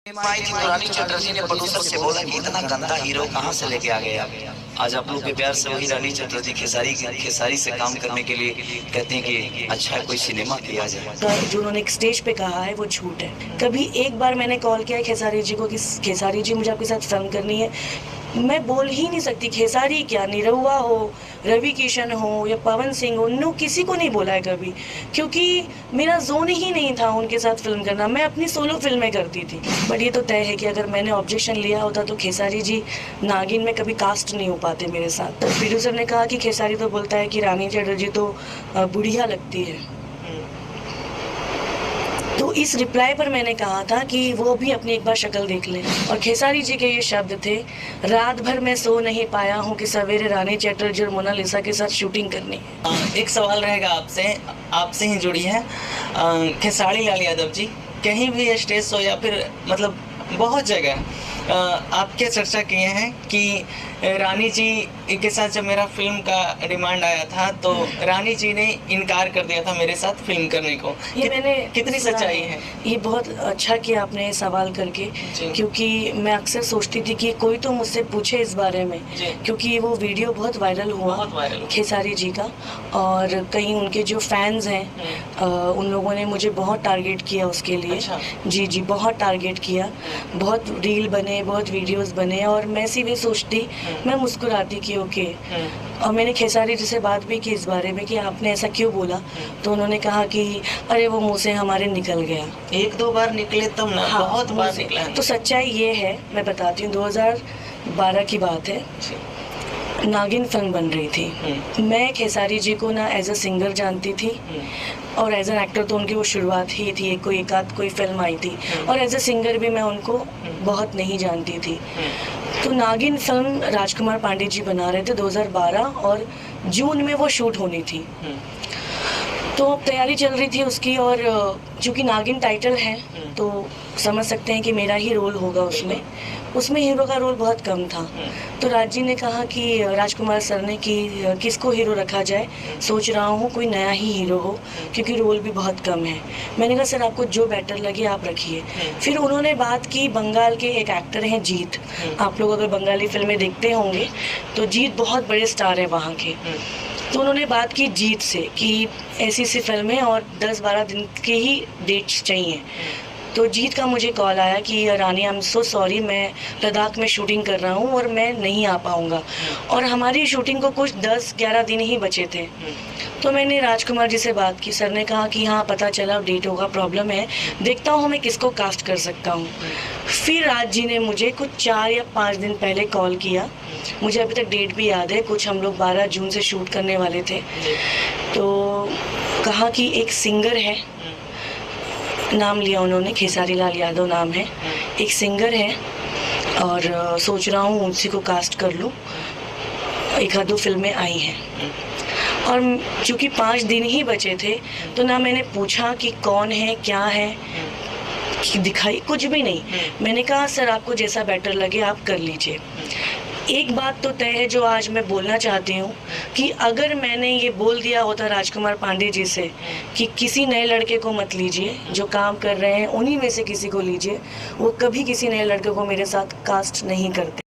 रानी चटर्जी ने प्रोड्यूसर से बोला कि इतना गंदा हीरो कहाँ से लेके आ गए। आज आप लोग के प्यार से वही रानी चटर्जी खेसारी से काम करने के लिए कहते हैं कि अच्छा है कोई सिनेमा किया जाए। जो उन्होंने एक स्टेज पे कहा है वो झूठ है। कभी एक बार मैंने कॉल किया है खेसारी जी को कि खेसारी जी मुझे आपके साथ फिल्म करनी है, मैं बोल ही नहीं सकती। खेसारी क्या, निरहुआ हो, रवि किशन हो या पवन सिंह हो, नो किसी को नहीं बोला है कभी, क्योंकि मेरा जोन ही नहीं था उनके साथ फिल्म करना। मैं अपनी सोलो फिल्में करती थी। बट ये तो तय है कि अगर मैंने ऑब्जेक्शन लिया होता तो खेसारी जी नागिन में कभी कास्ट नहीं हो पाते मेरे साथ। तो प्रोड्यूसर ने कहा कि खेसारी तो बोलता है कि रानी चटर्जी तो बुढ़िया लगती है। तो इस रिप्लाई पर मैंने कहा था कि वो भी अपनी एक बार शक्ल देख लें। और खेसारी जी के ये शब्द थे, रात भर मैं सो नहीं पाया हूँ कि सवेरे रानी चटर्जी और मोनालिसा के साथ शूटिंग करनी है। एक सवाल रहेगा आपसे ही जुड़ी है। खेसारी लाल यादव जी कहीं भी स्टेज शो या फिर मतलब बहुत जगह आपके चर्चा किए हैं कि रानी जी के साथ जब मेरा फिल्म का डिमांड आया था तो रानी जी ने इनकार कर दिया था मेरे साथ फिल्म करने को। ये मैंने कितनी सच्चाई है? ये बहुत अच्छा किया आपने सवाल करके, क्योंकि मैं अक्सर सोचती थी कि कोई तो मुझसे पूछे इस बारे में, क्योंकि वो वीडियो बहुत वायरल हुआ खेसारी जी का। और कहीं उनके जो फैंस हैं उन लोगों ने मुझे बहुत टारगेट किया उसके लिए। अच्छा। जी बहुत टारगेट किया, बहुत रील बने, बहुत वीडियोस बने। और मैं सीधे सोचती, मैं मुस्कुराती कि ओके। और मैंने खेसारी जी से बात भी की इस बारे में कि आपने ऐसा क्यों बोला। तो उन्होंने कहा कि अरे वो मुंह से हमारे निकल गया। एक दो बार निकले तब ना? हाँ, बहुत बार निकला है। तो सच्चाई ये है, मैं बताती हूँ, 2012 की बात है। नागिन फिल्म बन रही थी। मैं खेसारी जी को ना एज अ सिंगर जानती थी और एज एन एक्टर तो उनकी वो शुरुआत ही थी, कोई फिल्म आई थी। और एज अ सिंगर भी मैं उनको बहुत नहीं जानती थी। तो नागिन फिल्म राजकुमार पांडे जी बना रहे थे 2012 और जून में वो शूट होनी थी। तो तैयारी चल रही थी उसकी, और चूँकि नागिन टाइटल है तो समझ सकते हैं कि मेरा ही रोल होगा उसमें हीरो का रोल बहुत कम था। तो राज जी ने कहा कि राजकुमार सर ने कि किसको हीरो रखा जाए, सोच रहा हूँ कोई नया ही हीरो हो क्योंकि रोल भी बहुत कम है। मैंने कहा सर आपको जो बेटर लगे आप रखिए। फिर उन्होंने बात की, बंगाल के एक एक्टर हैं जीत, आप लोग अगर बंगाली फिल्में देखते होंगे तो जीत बहुत बड़े स्टार हैं वहाँ के। तो उन्होंने बात की जीत से कि ऐसी फिल्में और 10-12 दिन के ही डेट्स चाहिए। तो जीत का मुझे कॉल आया कि रानी आई एम सो सॉरी, मैं लद्दाख में शूटिंग कर रहा हूँ और मैं नहीं आ पाऊँगा। और हमारी शूटिंग को कुछ 10-11 दिन ही बचे थे। तो मैंने राजकुमार जी से बात की। सर ने कहा कि हाँ पता चला डेट होगा, प्रॉब्लम है, देखता हूँ मैं किसको कास्ट कर सकता हूँ। फिर राज जी ने मुझे कुछ 4 या 5 दिन पहले कॉल किया, मुझे अभी तक डेट भी याद है, कुछ हम लोग 12 जून से शूट करने वाले थे। तो कहा कि एक सिंगर है, नाम लिया उन्होंने, खेसारी लाल यादव नाम है, एक सिंगर है और सोच रहा हूँ उसी को कास्ट कर लूँ। 1-2 फिल्में आई हैं और चूँकि 5 दिन ही बचे थे तो ना मैंने पूछा कि कौन है क्या है, दिखाई कुछ भी नहीं। मैंने कहा सर आपको जैसा बेटर लगे आप कर लीजिए। एक बात तो तय है जो आज मैं बोलना चाहती हूँ कि अगर मैंने ये बोल दिया होता राजकुमार पांडे जी से कि किसी नए लड़के को मत लीजिए, जो काम कर रहे हैं उन्हीं में से किसी को लीजिए, वो कभी किसी नए लड़के को मेरे साथ कास्ट नहीं करते।